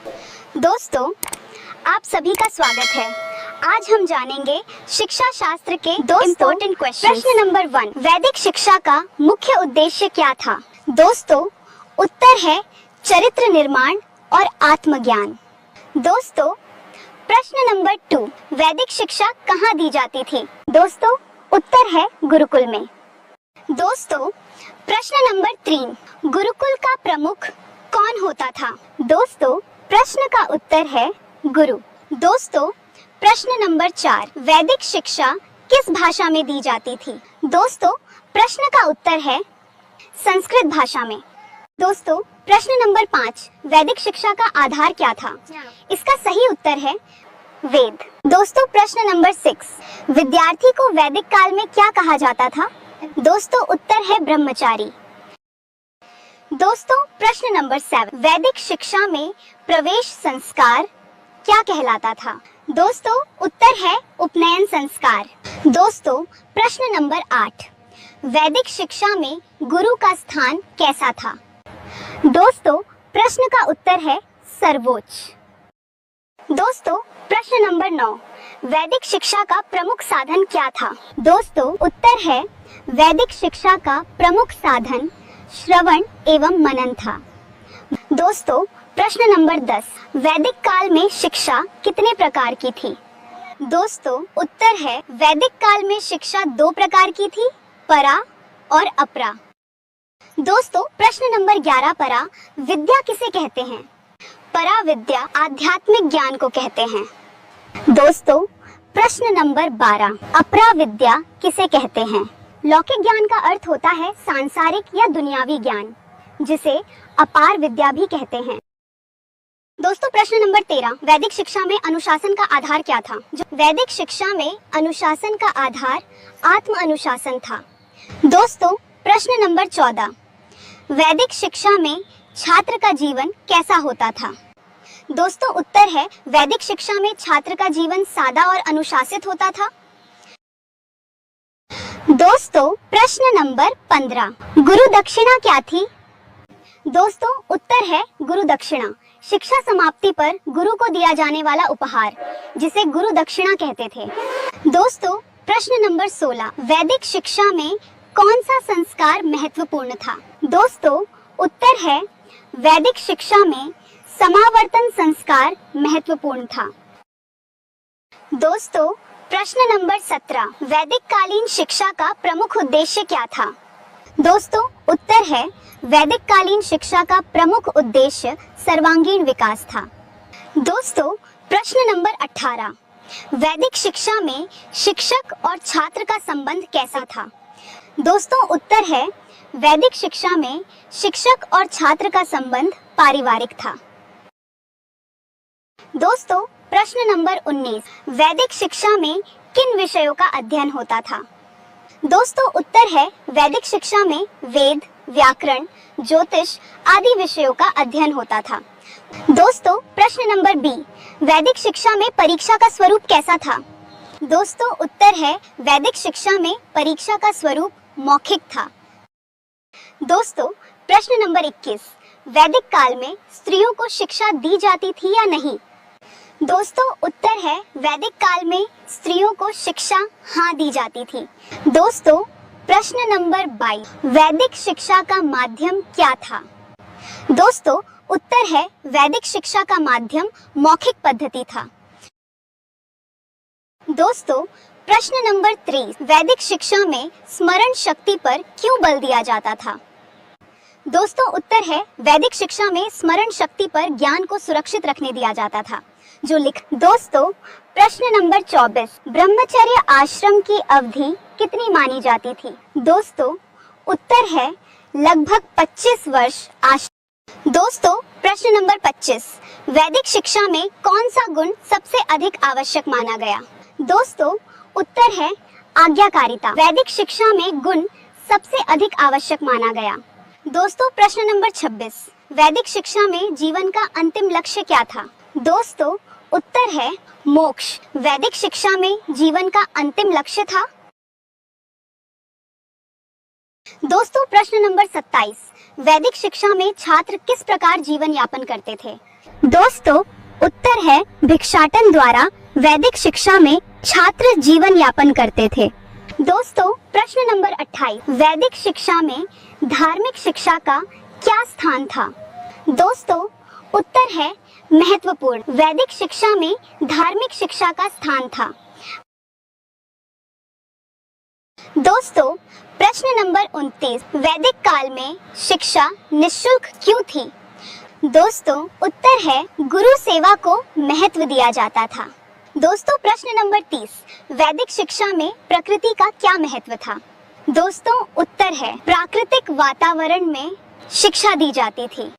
दोस्तों, आप सभी का स्वागत है। आज हम जानेंगे शिक्षा शास्त्र के दो इम्पोर्टेंट क्वेश्चन। प्रश्न नंबर 1, वैदिक शिक्षा का मुख्य उद्देश्य क्या था? दोस्तों, उत्तर है चरित्र निर्माण और आत्मज्ञान। दोस्तों, प्रश्न नंबर 2, वैदिक शिक्षा कहाँ दी जाती थी? दोस्तों, उत्तर है गुरुकुल में। दोस्तों, प्रश्न नंबर 3, गुरुकुल का प्रमुख कौन होता था? दोस्तों, प्रश्न का उत्तर है गुरु। दोस्तों, प्रश्न नंबर 4, वैदिक शिक्षा किस भाषा में दी जाती थी? दोस्तों, प्रश्न का उत्तर है संस्कृत भाषा में। दोस्तों, प्रश्न नंबर 5, वैदिक शिक्षा का आधार क्या था? इसका सही उत्तर है वेद। दोस्तों, प्रश्न नंबर 6, विद्यार्थी को वैदिक काल में क्या कहा जाता था? दोस्तों, उत्तर है ब्रह्मचारी। दोस्तों, प्रश्न नंबर 7, वैदिक शिक्षा में प्रवेश संस्कार क्या कहलाता था? दोस्तों, उत्तर है उपनयन संस्कार। दोस्तों, प्रश्न नंबर 8, वैदिक शिक्षा में गुरु का स्थान कैसा था? दोस्तों, प्रश्न का उत्तर है सर्वोच्च। दोस्तों, प्रश्न नंबर 9, वैदिक शिक्षा का प्रमुख साधन क्या था? दोस्तों, उत्तर है वैदिक शिक्षा का प्रमुख साधन श्रवण एवं मनन था। दोस्तों, प्रश्न नंबर 10, वैदिक काल में शिक्षा कितने प्रकार की थी? दोस्तों, उत्तर है वैदिक काल में शिक्षा 2 प्रकार की थी, परा और अपरा। दोस्तों, प्रश्न नंबर 11, परा विद्या किसे कहते हैं? परा विद्या आध्यात्मिक ज्ञान को कहते हैं। दोस्तों, प्रश्न नंबर 12, अपरा विद्या किसे कहते हैं? लौकिक ज्ञान का अर्थ होता है सांसारिक या दुनियावी ज्ञान, जिसे अपार विद्या भी कहते हैं। दोस्तों, प्रश्न नंबर 13, वैदिक शिक्षा में अनुशासन का आधार क्या था? वैदिक शिक्षा में अनुशासन का आधार आत्म अनुशासन था। दोस्तों, प्रश्न नंबर 14, वैदिक शिक्षा में छात्र का जीवन कैसा होता था? दोस्तों, उत्तर है वैदिक शिक्षा में छात्र का जीवन सादा और अनुशासित होता था। दोस्तों, प्रश्न नंबर 15, गुरु दक्षिणा क्या थी? दोस्तों, उत्तर है गुरु दक्षिणा शिक्षा समाप्ति पर गुरु को दिया जाने वाला उपहार, जिसे गुरु दक्षिणा कहते थे। दोस्तों, प्रश्न नंबर 16, वैदिक शिक्षा में कौन सा संस्कार महत्वपूर्ण था? दोस्तों, उत्तर है वैदिक शिक्षा में समावर्तन संस्कार महत्वपूर्ण था। दोस्तों, प्रश्न नंबर 17, वैदिक कालीन शिक्षा का प्रमुख उद्देश्य क्या था? दोस्तों, उत्तर है वैदिक कालीन शिक्षा का प्रमुख उद्देश्य सर्वांगीण विकास था। दोस्तों, प्रश्न नंबर 18, वैदिक शिक्षा में शिक्षक और छात्र का संबंध कैसा था? दोस्तों, उत्तर है वैदिक शिक्षा में शिक्षक और छात्र का संबंध पारिवारिक था। दोस्तों, प्रश्न नंबर 19, वैदिक शिक्षा में किन विषयों का अध्ययन होता था? दोस्तों, उत्तर है वैदिक शिक्षा में वेद, व्याकरण, ज्योतिष आदि विषयों का अध्ययन होता था। दोस्तों, प्रश्न नंबर 20, वैदिक शिक्षा में परीक्षा का स्वरूप कैसा था? दोस्तों, उत्तर है वैदिक शिक्षा में परीक्षा का स्वरूप मौखिक था। दोस्तों, प्रश्न नंबर 21, वैदिक काल में स्त्रियों को शिक्षा दी जाती थी या नहीं? दोस्तों, उत्तर है वैदिक काल में स्त्रियों को शिक्षा हाँ दी जाती थी। दोस्तों, प्रश्न नंबर 22, वैदिक शिक्षा का माध्यम क्या था? दोस्तों, उत्तर है वैदिक शिक्षा का माध्यम मौखिक पद्धति था। दोस्तों, प्रश्न नंबर 23, वैदिक शिक्षा में स्मरण शक्ति पर क्यों बल दिया जाता था? दोस्तों, उत्तर है वैदिक शिक्षा में स्मरण शक्ति पर ज्ञान को सुरक्षित रखने दिया जाता था। दोस्तों, प्रश्न नंबर 24, ब्रह्मचर्य आश्रम की अवधि कितनी मानी जाती थी? दोस्तों, उत्तर है लगभग 25 वर्ष आश्रम। दोस्तों, प्रश्न नंबर 25, वैदिक शिक्षा में कौन सा गुण सबसे अधिक आवश्यक माना गया? दोस्तों, उत्तर है आज्ञाकारिता। वैदिक शिक्षा में गुण सबसे अधिक आवश्यक माना गया। दोस्तों, प्रश्न नंबर 26, वैदिक शिक्षा में जीवन का अंतिम लक्ष्य क्या था? दोस्तों, उत्तर है मोक्ष। वैदिक शिक्षा में जीवन का अंतिम लक्ष्य था। दोस्तों, प्रश्न नंबर 27, वैदिक शिक्षा में छात्र किस प्रकार जीवन यापन करते थे? दोस्तों उत्तर है भिक्षाटन द्वारा वैदिक शिक्षा में छात्र जीवन यापन करते थे। दोस्तों प्रश्न नंबर 28, वैदिक शिक्षा में धार्मिक शिक्षा का क्या स्थान था? दोस्तों उत्तर है महत्वपूर्ण। वैदिक शिक्षा में धार्मिक शिक्षा का स्थान था। दोस्तों प्रश्न नंबर 29, वैदिक काल में शिक्षा निःशुल्क क्यों थी? दोस्तों उत्तर है गुरु सेवा को महत्व दिया जाता था। दोस्तों प्रश्न नंबर 30, वैदिक शिक्षा में प्रकृति का क्या महत्व था? दोस्तों उत्तर है प्राकृतिक वातावरण में शिक्षा दी जाती थी।